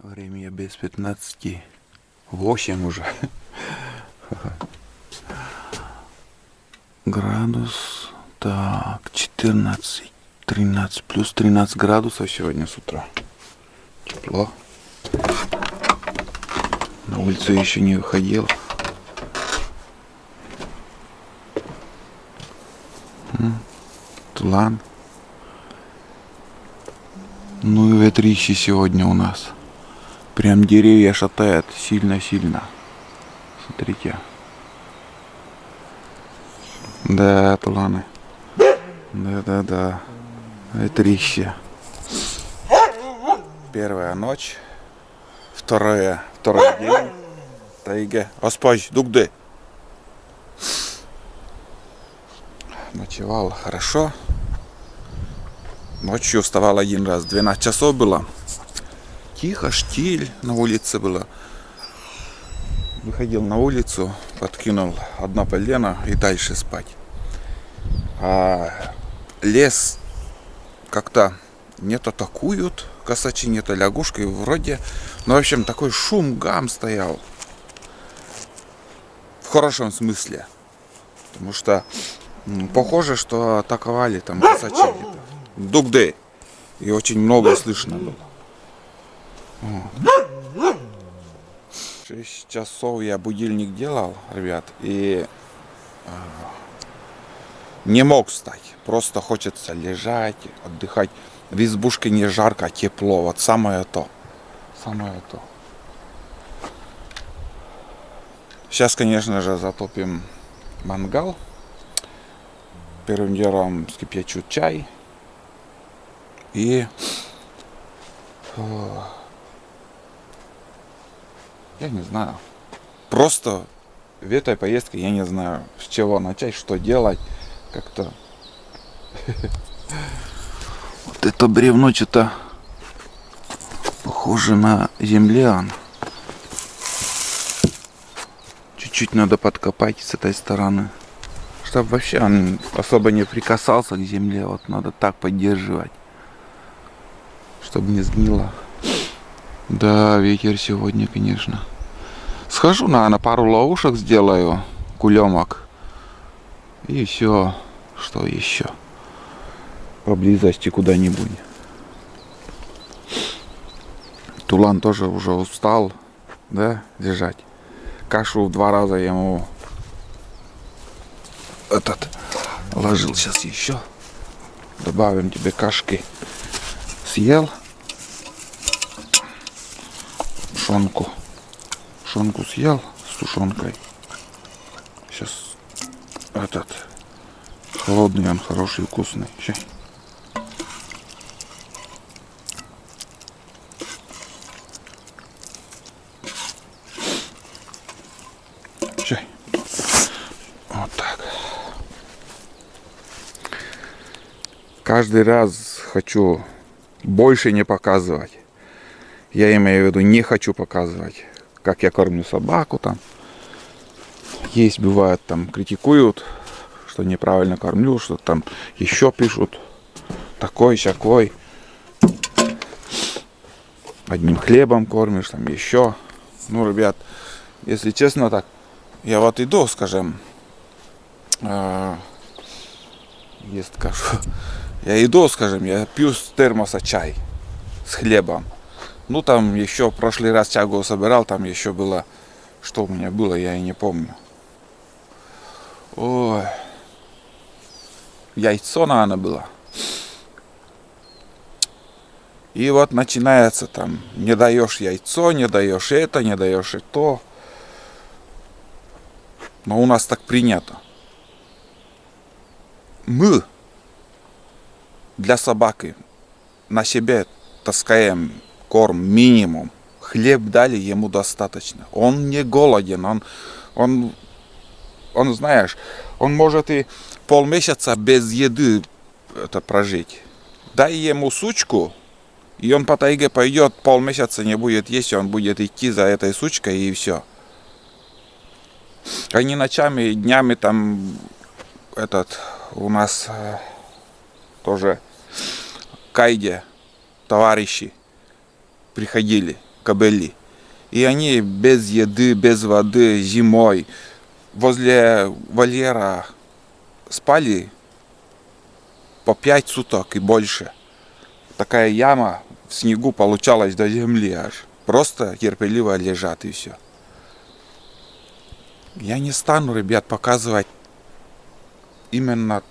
Время без 15. 8 уже. Градус. Так, 14, 13, плюс 13 градусов сегодня с утра. Тепло. На улицу еще не выходил. Тулан. Ну и ветрище сегодня у нас. Прям деревья шатает сильно-сильно. Смотрите. Да, туланы. Да. Ветрище. Первая ночь. Второй день. Тайге. Оспач, дугды. Ночевал хорошо. Ночью вставал один раз. 12 часов было. Тихо, штиль на улице было. Выходил на улицу, подкинул одно полено и дальше спать. А лес как-то не то атакуют, косачи, не то лягушкой вроде. Ну, в общем, такой шум, гам стоял. В хорошем смысле. Потому что похоже, что атаковали там косачи. Дугды. И очень много слышно было. 6 часов я будильник делал, ребят, и не мог встать. Просто хочется лежать, отдыхать. В избушке не жарко, а тепло. Вот самое то. Самое то. Сейчас, конечно же, затопим мангал. Первым делом вскипячу чай. И я не знаю. Просто в этой поездке я не знаю, с чего начать, что делать. Как-то вот это бревно что-то похоже на землян. Чуть-чуть надо подкопать с этой стороны, чтобы вообще он особо не прикасался к земле. Вот надо так поддерживать, чтобы не сгнило. Да, ветер сегодня, конечно. Схожу на пару ловушек сделаю, кулемок. И все, что еще? Поблизости куда-нибудь. Тулан тоже уже устал, да, лежать. Кашу в 2 раза ему ложил. Сейчас еще добавим тебе кашки. Съел. Тушенку съел с тушенкой. Сейчас холодный, он хороший, вкусный. Чай. Чай. Вот так. Каждый раз хочу больше не показывать. Я имею в виду, не хочу показывать, как я кормлю собаку там. Есть, бывает, там критикуют, что неправильно кормлю, что там еще пишут. Такой, сякой. Одним хлебом кормишь, там еще. Ну, ребят, если честно так, я вот иду, скажем, ест кашу. Я иду, скажем, я пью с термоса чай с хлебом. Ну, там еще в прошлый раз чагу собирал, там еще было, что у меня было, я и не помню. Ой. Яйцо, наверное, было. И вот начинается там, не даешь яйцо, не даешь это, не даешь и то. Но у нас так принято. Мы для собаки на себе таскаем корм минимум. Хлеб дали, ему достаточно. Он не голоден, он знаешь, он может и полмесяца без еды прожить. Дай ему сучку, и он по тайге пойдет, полмесяца не будет есть, он будет идти за этой сучкой, и все. Они ночами и днями там у нас тоже кайде товарищи приходили. кобыли. И они без еды, без воды, зимой возле вольера спали по 5 суток и больше. Такая яма в снегу получалась до земли аж. Просто терпеливо лежат и все. Я не стану, ребят, показывать именно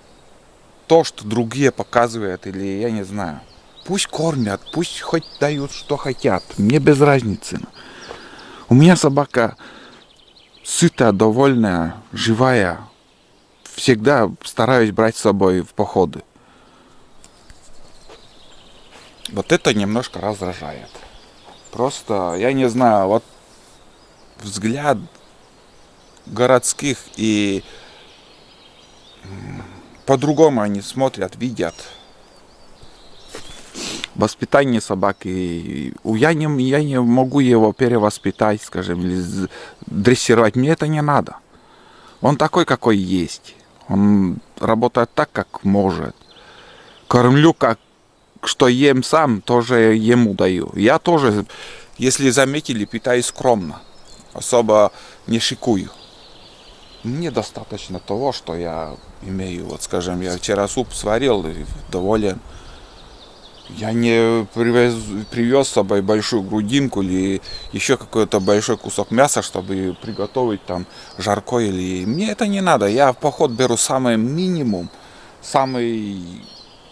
то, что другие показывают, или я не знаю. Пусть кормят, пусть хоть дают, что хотят. Мне без разницы. У меня собака сытая, довольная, живая. Всегда стараюсь брать с собой в походы. Вот это немножко раздражает. Просто, я не знаю, вот взгляд городских и по-другому они смотрят, видят. Воспитание собаки. Я не могу его перевоспитать, скажем, или дрессировать. Мне это не надо. Он такой, какой есть. Он работает так, как может. Кормлю, как что ем сам, тоже ему даю. Я тоже, если заметили, питаюсь скромно. Особо не шикую. Мне достаточно того, что я имею. Вот, скажем, я вчера суп сварил и доволен. Я не привез с собой большую грудинку или еще какой-то большой кусок мяса, чтобы приготовить там жарко или... Мне это не надо. Я в поход беру самый минимум, самый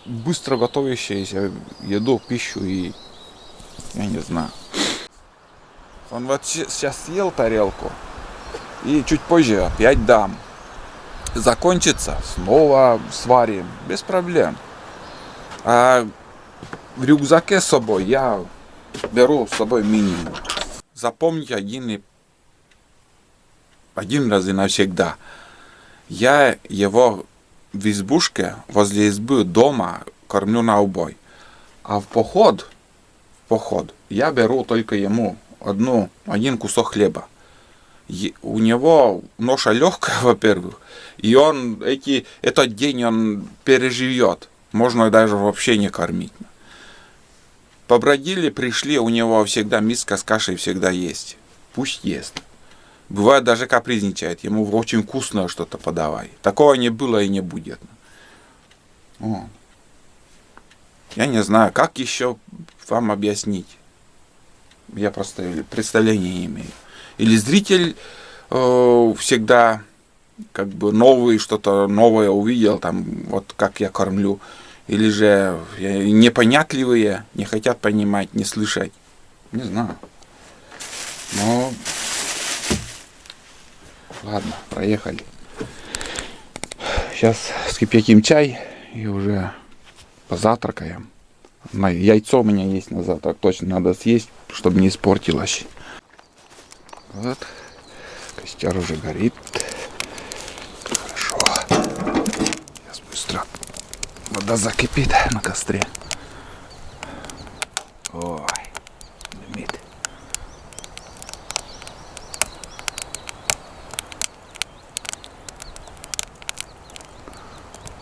быстро готовящуюся еду, пищу и... Я не знаю. Он вот сейчас съел тарелку и чуть позже опять дам. Закончится, снова сварим, без проблем. А в рюкзаке с собой я беру с собой минимум. Запомните один раз и навсегда. Я его в избушке, возле избы дома кормлю на убой. А в поход я беру только ему один кусок хлеба. У него ноша легкая, во-первых, и он этот день он переживет. Можно даже вообще не кормить. Побродили, пришли, у него всегда миска с кашей всегда есть. Пусть ест. Бывает даже капризничает, ему очень вкусное что-то подавай. Такого не было и не будет. О. Я не знаю, как еще вам объяснить. Я просто представления не имею. Или зритель всегда как бы что-то новое увидел, там, вот как я кормлю. Или же непонятливые, не хотят понимать, не слышать. Не знаю. Но... Ладно, проехали. Сейчас вскипятим чай и уже позавтракаем. Яйцо у меня есть на завтрак, точно надо съесть, чтобы не испортилось. Вот. Костер уже горит. Хорошо. Сейчас быстро вода закипит на костре. Ой, дымит.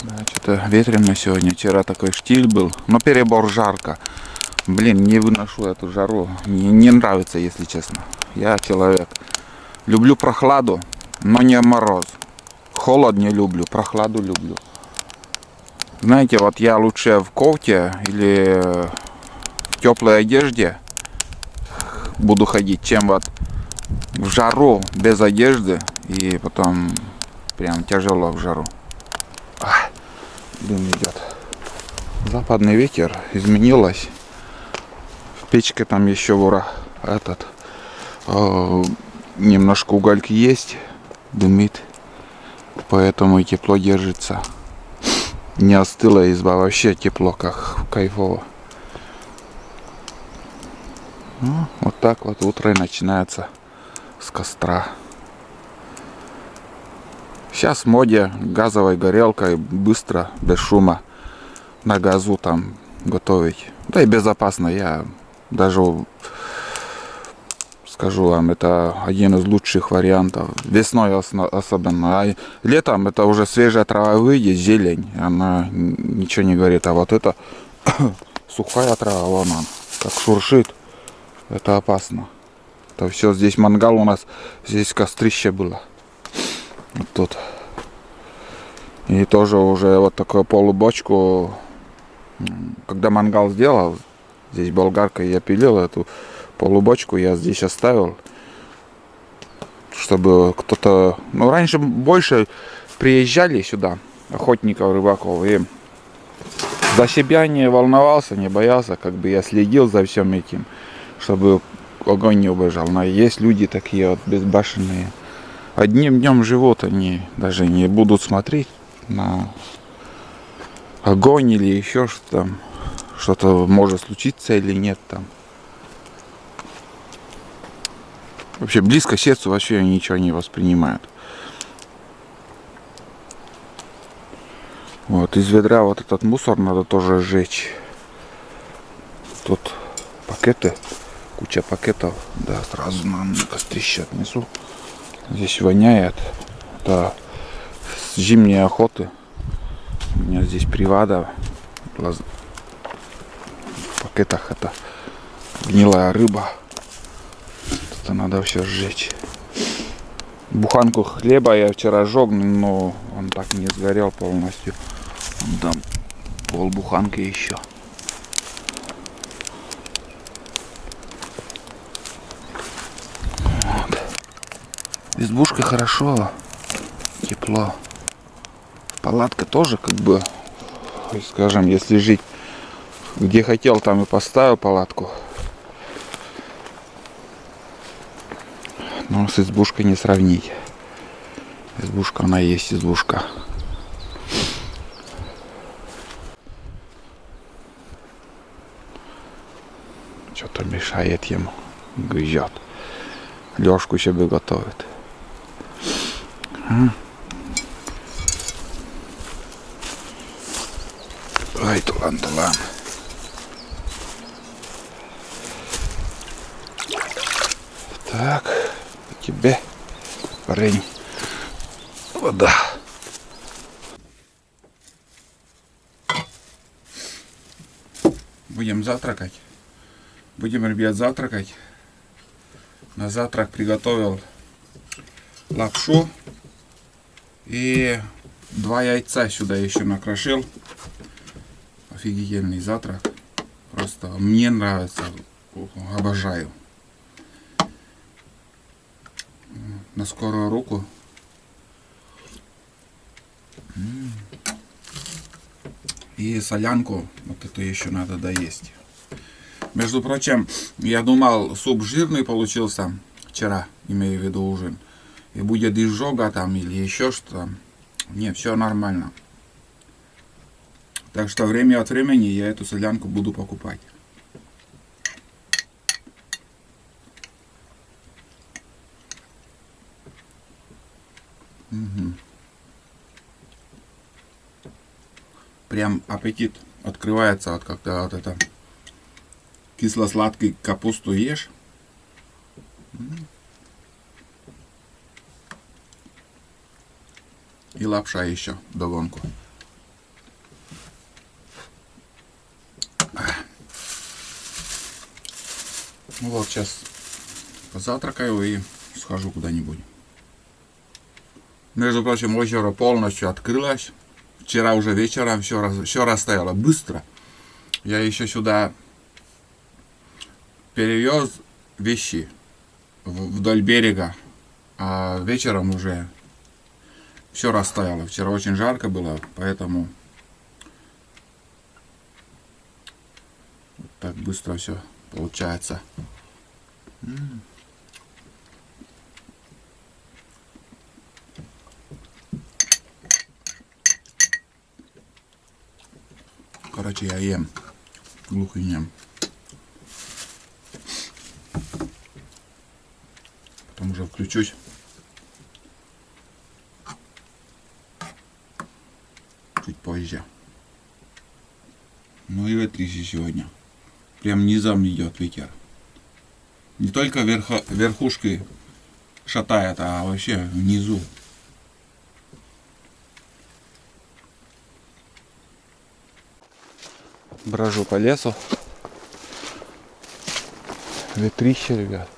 Да, что-то ветрено сегодня. Вчера такой штиль был, но перебор жарко. Блин, не выношу эту жару. Не нравится, если честно. Я человек. Люблю прохладу, но не мороз. Холод не люблю, прохладу люблю. Знаете, вот я лучше в кофте или в теплой одежде буду ходить, чем вот в жару без одежды и потом прям тяжело в жару. Дым идет. Западный ветер, изменилось. В печке там еще немножко угольки есть, дымит, поэтому и тепло держится. Не остыла изба, вообще тепло, как кайфово. Ну, вот так вот утро и начинается с костра. Сейчас в моде газовой горелкой быстро, без шума на газу там готовить. Да и безопасно. Я даже скажу вам, это один из лучших вариантов. Весной особенно. А летом это уже свежая трава выйдет, зелень. Она ничего не говорит. А вот это сухая трава, вон она, как шуршит. Это опасно. Это все здесь мангал у нас, здесь кострище было. Вот тут. И тоже уже вот такую полубочку, когда мангал сделал, здесь болгаркой я пилил эту полубочку, я здесь оставил, чтобы кто-то, ну раньше больше приезжали сюда, охотников, рыбаков, и за себя не волновался, не боялся, как бы я следил за всем этим, чтобы огонь не убежал. Но есть люди такие вот безбашенные. Одним днем живут, они даже не будут смотреть на огонь или еще что там, что-то может случиться или нет там. Вообще близко к сердцу вообще ничего не воспринимают. Вот из ведра вот этот мусор надо тоже сжечь. Тут пакеты, куча пакетов, да, сразу на кострище отнесу. Здесь воняет. Это с зимней охоты. У меня здесь привада. В пакетах это гнилая рыба. Это надо все сжечь. Буханку хлеба я вчера жег, но он так и не сгорел полностью. Там пол буханки еще. Вот. Избушка хорошо, тепло. Палатка тоже как бы, скажем, если жить где хотел, там и поставил палатку. Но с избушкой не сравнить. Избушка, она и есть избушка. Что-то мешает ему. Грызет. Лёшку себе готовит. Ай, тулан. Так, тебе, парень, вода. Будем завтракать. Будем, ребят, завтракать. На завтрак приготовил лапшу и 2 яйца сюда еще накрошил. Офигительный завтрак. Просто мне нравится. Обожаю. На скорую руку. И солянку, вот эту еще надо доесть. Между прочим, я думал, суп жирный получился вчера, имею в виду ужин. И будет изжога там или еще что-то. Не, все нормально. Так что время от времени я эту солянку буду покупать. Угу. Прям аппетит открывается, вот когда вот это кисло-сладкий капусту ешь. И лапша еще вдогонку. Ну вот, сейчас позавтракаю и схожу куда-нибудь. Между прочим, озеро полностью открылось. Вчера уже вечером все растаяло быстро. Я еще сюда перевез вещи вдоль берега, а вечером уже все растаяло. Вчера очень жарко было, поэтому вот так быстро все получается. Короче, я ем глухинем. Потом уже включусь. Чуть позже. Ну и ветрище сегодня. Прям низом идет ветер. Не только верхушки шатает, а вообще внизу. Брожу по лесу. ветрище, ребят.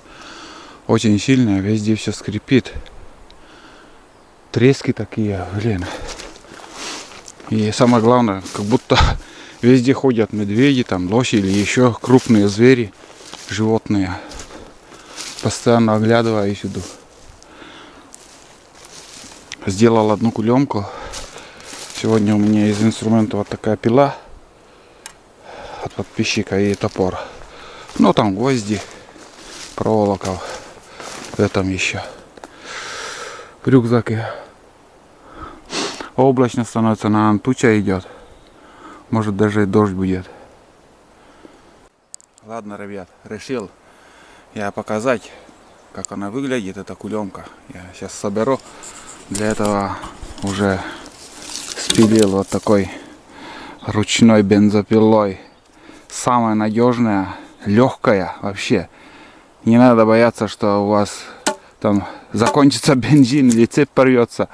Очень сильное, везде все скрипит. Трески такие, блин. И самое главное, как будто везде ходят медведи, там лоси или еще крупные звери, животные. Постоянно оглядываюсь, иду. Сделал одну кулемку. Сегодня у меня из инструмента вот такая пила от подписчика и топор. Ну там гвозди, проволока в этом еще. В рюкзаке. Облачно становится, наверное, туча идет. Может даже и дождь будет. Ладно, ребят, решил я показать, как она выглядит, эта кулемка. Я сейчас соберу. Для этого уже спилил вот такой ручной бензопилой. Самая надежная, легкая вообще. Не надо бояться, что у вас там закончится бензин или цепь порвется.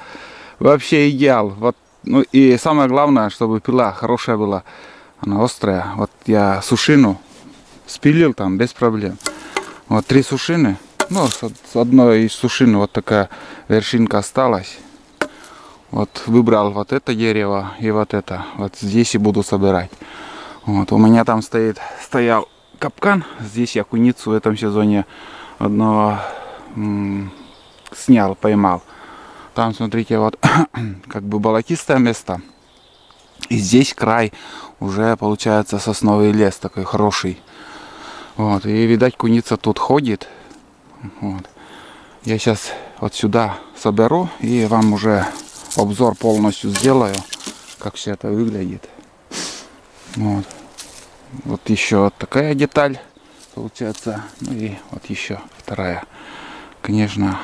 Вообще идеал. Вот, ну и самое главное, чтобы пила хорошая была. Она острая. Вот я сушину спилил там без проблем. Вот 3 сушины. Ну, с одной из сушин вот такая вершинка осталась. Вот выбрал вот это дерево и вот это. Вот здесь и буду собирать. Вот у меня там стоял капкан. Здесь я куницу в этом сезоне одного снял, поймал. Там, смотрите, вот как бы болотистое место. И здесь край уже получается сосновый лес такой хороший. Вот, и видать, куница тут ходит. Вот. Я сейчас вот сюда соберу и вам уже обзор полностью сделаю, как все это выглядит. Вот. Вот еще вот такая деталь получается. Ну и вот еще вторая. Конечно,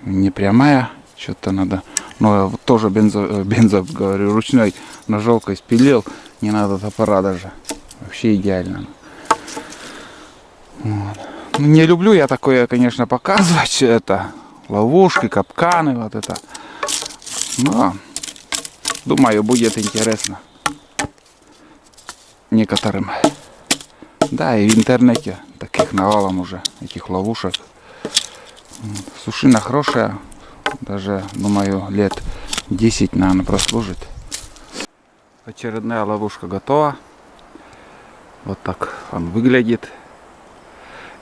не прямая. Что-то надо. Но вот тоже говорю, ручной ножовкой спилил. Не надо топора даже. Вообще идеально. Вот. Ну, не люблю я такое, конечно, показывать. Это ловушки, капканы, вот это. Но думаю, будет интересно некоторым. Да, и в интернете таких навалом уже, этих ловушек. Сушина хорошая. Даже, думаю, лет 10, наверное, прослужит. Очередная ловушка готова. Вот так он выглядит.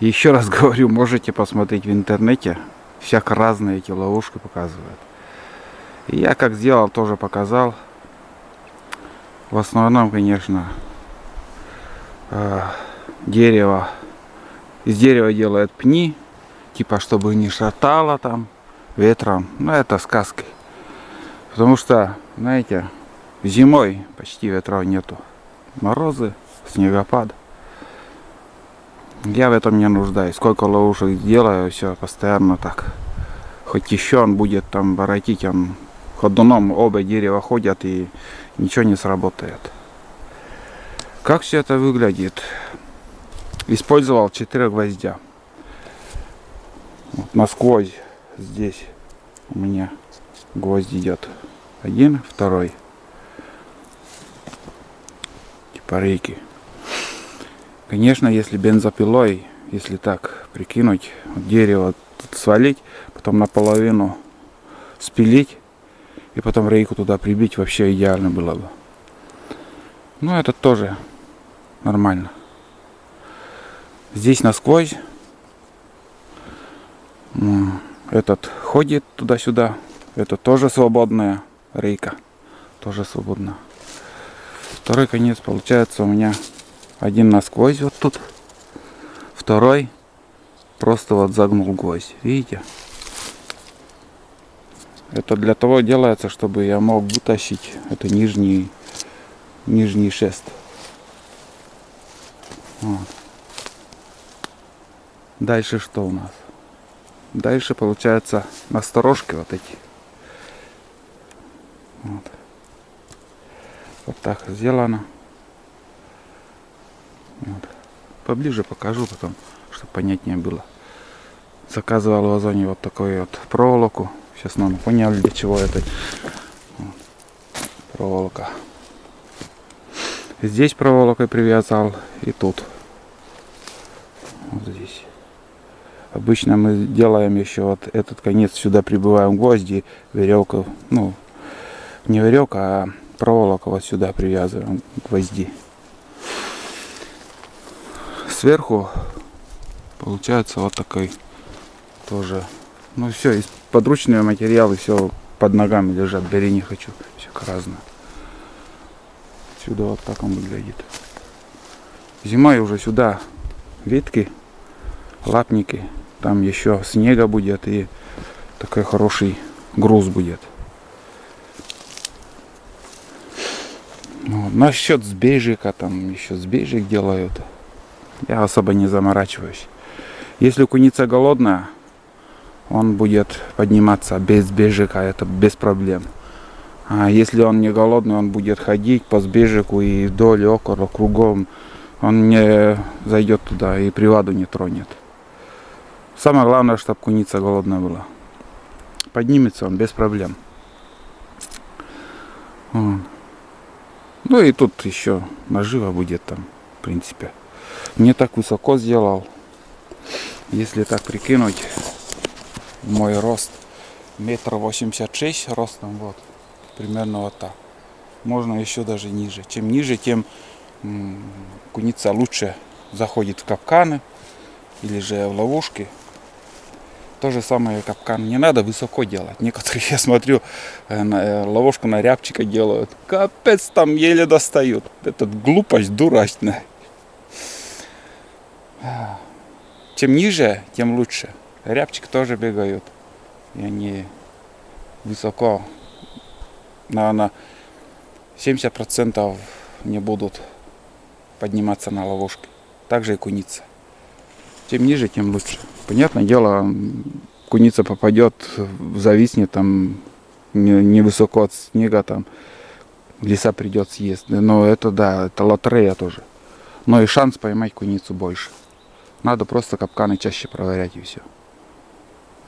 Еще раз говорю, можете посмотреть в интернете. Всяко разные эти ловушки показывают. И я как сделал, тоже показал. В основном, конечно, дерево. Из дерева делают пни. Типа, чтобы не шатало там ветром. Но это сказки. Потому что, знаете, зимой почти ветров нету. Морозы, снегопад. Я в этом не нуждаюсь. Сколько ловушек делаю, все постоянно так. Хоть еще он будет там воротить, он ходуном оба дерева ходят и ничего не сработает. Как все это выглядит? Использовал 4 гвоздя. Вот насквозь здесь у меня гвоздь идет. 1, 2. Типа рейки. Конечно, если бензопилой, если так прикинуть, дерево свалить, потом наполовину спилить и потом рейку туда прибить, вообще идеально было бы. Но это тоже нормально. Здесь насквозь. Этот ходит туда-сюда. Это тоже свободная рейка. Тоже свободна. Второй конец получается у меня один насквозь вот тут. Второй просто вот загнул гвоздь. Видите? Это для того делается, чтобы я мог вытащить это нижний шест. Вот. Дальше что у нас? Дальше получается насторожки вот эти. Вот. Вот так сделано. Вот. Поближе покажу потом, чтобы понятнее было. Заказывал в Озоне вот такую вот проволоку. Сейчас, наверное, поняли, для чего это. Вот. Проволока. Здесь проволокой привязал и тут. Вот здесь. Обычно мы делаем еще вот этот конец, сюда прибиваем гвозди, веревку, ну, не веревка, а проволока вот сюда привязываем гвозди. Сверху получается вот такой тоже. Ну все, из подручные материалы, все под ногами лежат, бери не хочу, все разное. Отсюда вот так он выглядит. Зимой уже сюда ветки, лапники, там еще снега будет и такой хороший груз будет. Вот. Насчет сбежика, там еще сбежик делают. Я особо не заморачиваюсь. Если куница голодная, он будет подниматься без сбежика, это без проблем. А если он не голодный, он будет ходить по сбежику и вдоль, около, кругом. Он не зайдет туда и приваду не тронет. Самое главное, чтобы куница голодная была. Поднимется он без проблем. Вот. Ну и тут еще нажива будет там, в принципе. Не так высоко сделал. Если так прикинуть, мой рост 1,86 м ростом, вот, примерно вот так. Можно еще даже ниже. Чем ниже, тем куница лучше заходит в капканы или же в ловушки. То же самое капкан. Не надо высоко делать. Некоторые, я смотрю, ловушку на рябчика делают. Капец, там еле достают. Это глупость дурачная. Чем ниже, тем лучше. Рябчик тоже бегают. И они высоко. На 70% не будут подниматься на ловушке. Также и куница. Чем ниже, тем лучше. Понятное дело, куница попадет, зависнет там невысоко от снега, там лиса придет съест. Но это да, это лотерея тоже. Но и шанс поймать куницу больше. Надо просто капканы чаще проверять и все.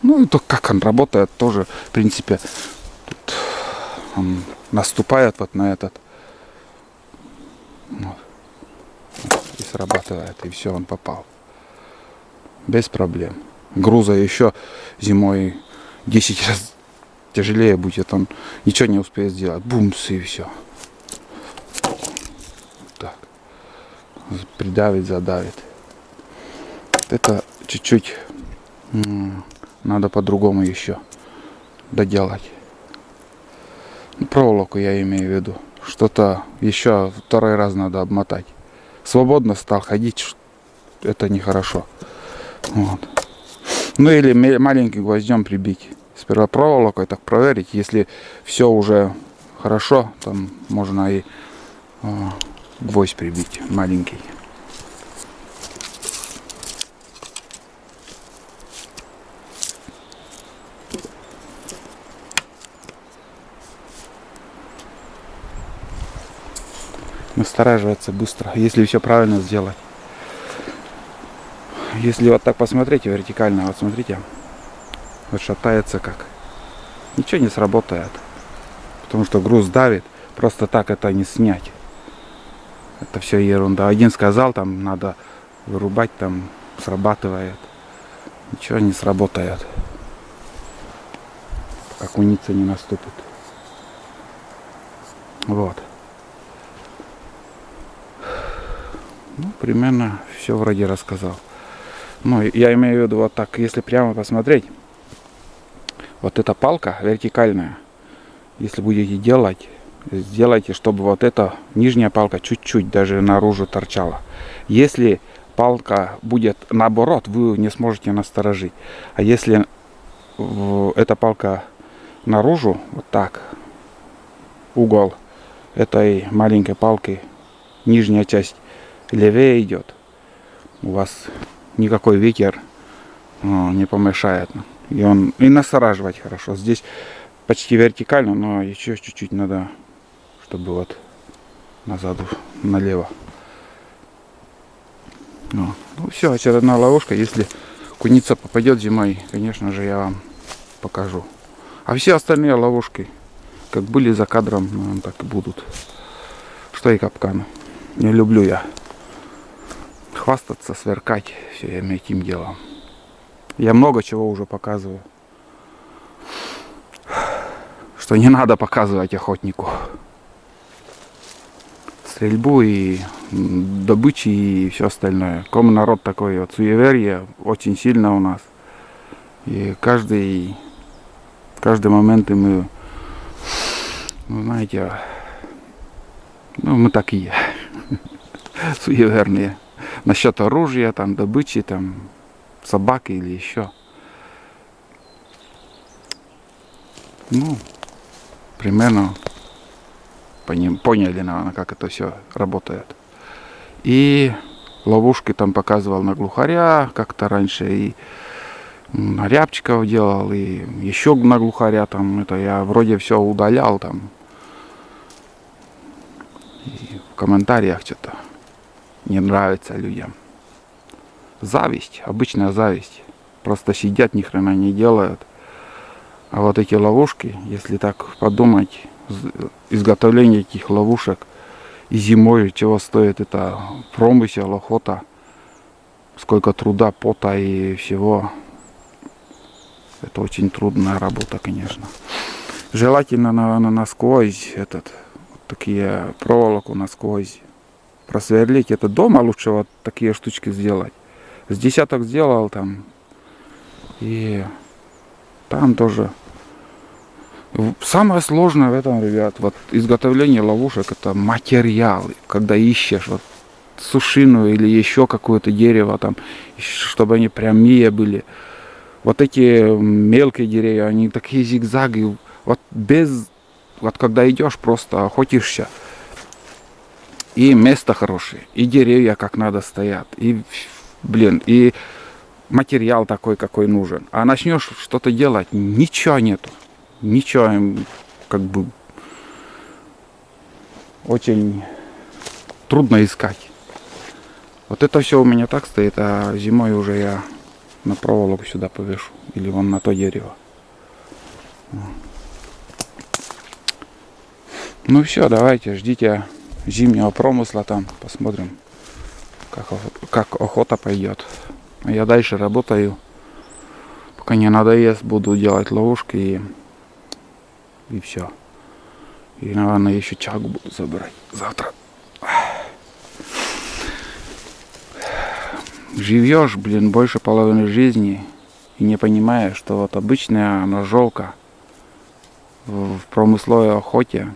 Ну и то, как он работает, тоже, в принципе, тут он наступает вот на этот. Вот. И срабатывает, и все, он попал. Без проблем. Груза еще зимой 10 раз тяжелее будет, он ничего не успеет сделать. Бумс, и все. Так. Придавит, задавит. Это чуть-чуть надо по-другому еще доделать. Проволоку я имею в виду. Что-то еще второй раз надо обмотать. Свободно стал ходить, это нехорошо. Вот. Ну или маленьким гвоздем прибить. Сперва проволокой так проверить. Если все уже хорошо, там можно и гвоздь прибить маленький. Настораживается быстро, если все правильно сделать. Если вот так посмотреть вертикально, вот смотрите, вот шатается как. Ничего не сработает, потому что груз давит, просто так это не снять. Это все ерунда. Один сказал, там надо вырубать, там срабатывает. Ничего не сработает, пока куница не наступит. Вот. Ну, примерно все вроде рассказал. Ну, я имею в виду вот так, если прямо посмотреть, вот эта палка вертикальная, если будете делать, сделайте, чтобы вот эта нижняя палка чуть-чуть даже наружу торчала. Если палка будет наоборот, вы не сможете насторожить. А если эта палка наружу, вот так, угол этой маленькой палки, нижняя часть левее идет, у вас никакой ветер не помешает. И настораживать хорошо. Здесь почти вертикально, но еще чуть-чуть надо, чтобы вот назад, налево. Ну все, очередная ловушка. Если куница попадет зимой, конечно же, я вам покажу. А все остальные ловушки, как были за кадром, так и будут. Что и капканы. Не люблю я хвастаться, сверкать всем этим делом. Я много чего уже показываю, что не надо показывать охотнику. Стрельбу и добычи и все остальное. Ком народ такой, вот суеверие очень сильно у нас. И каждый момент мы, ну, знаете, ну, мы такие суеверные. Насчет оружия, там, добычи, там, собак или еще. Ну, примерно поняли, наверное, как это все работает. И ловушки там показывал на глухаря как-то раньше, и на рябчиков делал, и еще на глухаря там, это я вроде все удалял там. И в комментариях что-то не нравится людям. Зависть, обычная зависть. Просто сидят, ни хрена не делают. А вот эти ловушки, если так подумать, изготовление этих ловушек и зимой чего стоит это промысел, охота, сколько труда, пота и всего. Это очень трудная работа, конечно. Желательно, наверное, насквозь вот такие проволоку насквозь просверлить. Это дома лучше вот такие штучки сделать. С десяток сделал там. И там тоже. Самое сложное в этом, ребят, вот изготовление ловушек, это материалы. Когда ищешь вот сушину или еще какое-то дерево там, чтобы они прямые были. Вот эти мелкие деревья, они такие зигзаги. Вот когда идешь, просто охотишься. И место хорошее, и деревья как надо стоят, и, блин, и материал такой, какой нужен. А начнешь что-то делать, ничего нету. Ничего, как бы, очень трудно искать. Вот это все у меня так стоит, а зимой уже я на проволоку сюда повешу. Или вон на то дерево. Ну все, давайте, ждите зимнего промысла там. Посмотрим, как охота пойдет. А я дальше работаю. Пока не надоест, буду делать ловушки и все. И, наверное, еще чагу буду забирать завтра. Живешь, блин, больше половины жизни и не понимаешь, что вот обычная ножовка в промысловой охоте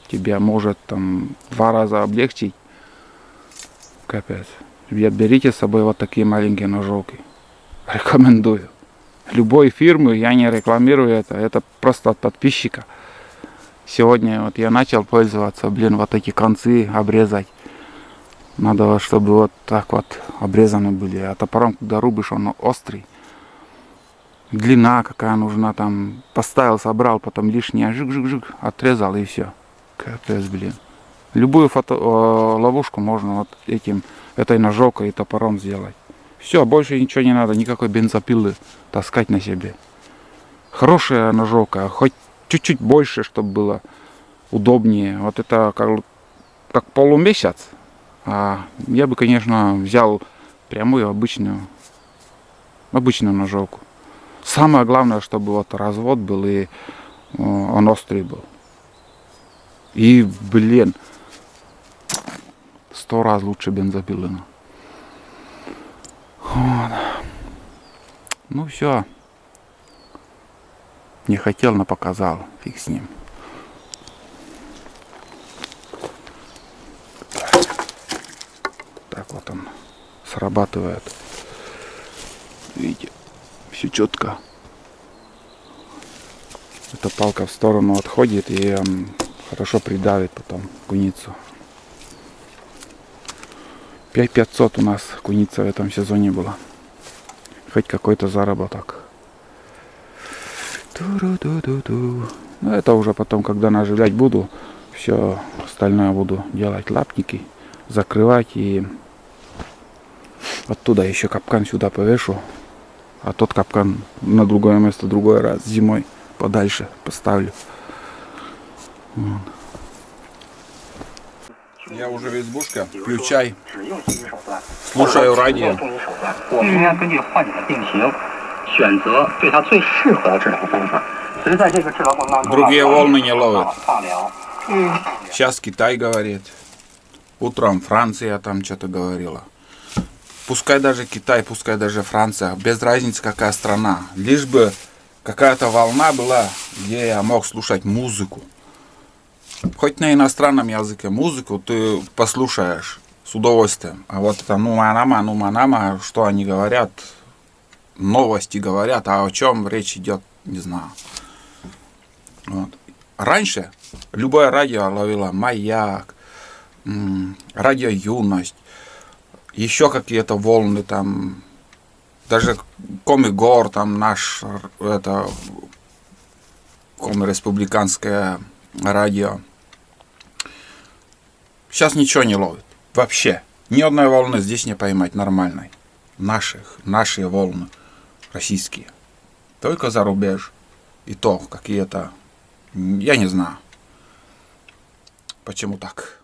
тебя может там 2 раза облегчить. Капец. Ребят, берите с собой вот такие маленькие ножовки. Рекомендую. Любой фирмы, я не рекламирую это просто от подписчика. Сегодня вот я начал пользоваться, блин, вот эти концы обрезать. Надо, чтобы вот так вот обрезаны были. А топором, когда рубишь, он острый. Длина какая нужна там. Поставил, собрал, потом лишнее жик-жик-жик, отрезал и все. Капец, блин. Любую ловушку можно вот этой ножовкой и топором сделать. Все, больше ничего не надо, никакой бензопилы таскать на себе. Хорошая ножовка, хоть чуть-чуть больше, чтобы было удобнее. Вот это как полумесяц. А я бы, конечно, взял прямую обычную ножовку. Самое главное, чтобы вот развод был и он острый был. И, блин, 100 раз лучше бензопилы. Вот. Ну все. Не хотел, но показал. Фиг с ним. Так вот он срабатывает. Видите, все четко. Эта палка в сторону отходит и хорошо придавит потом куницу. 5500 у нас куница в этом сезоне была. Хоть какой-то заработок. Ну это уже потом, когда наживлять буду, все остальное буду делать лапники, закрывать и оттуда еще капкан сюда повешу, а тот капкан на другое место другой раз зимой подальше поставлю. Вот. Я уже в избушке, включай, слушаю радио. 选择对他最适合的治疗方法。所以在这个治疗过程当中， Другие волны не ловят. 化疗， Сейчас Китай говорит. Утром Франция там что-то говорила. Пускай даже Китай, пускай даже Франция, без разницы какая страна. Лишь бы какая-то волна была, где я мог слушать музыку. Хоть на иностранном языке музыку ты послушаешь с удовольствием. А вот это нуманама, что они говорят, новости говорят, а о чем речь идет, не знаю. Вот. Раньше любое радио ловило «Маяк», «Радио Юность», еще какие-то волны там, даже Комигор, там наш, это республиканское радио. Сейчас ничего не ловит. Вообще. Ни одной волны здесь не поймать нормальной. Наши волны. Российские. Только за рубеж. И то какие-то... Я не знаю. Почему так.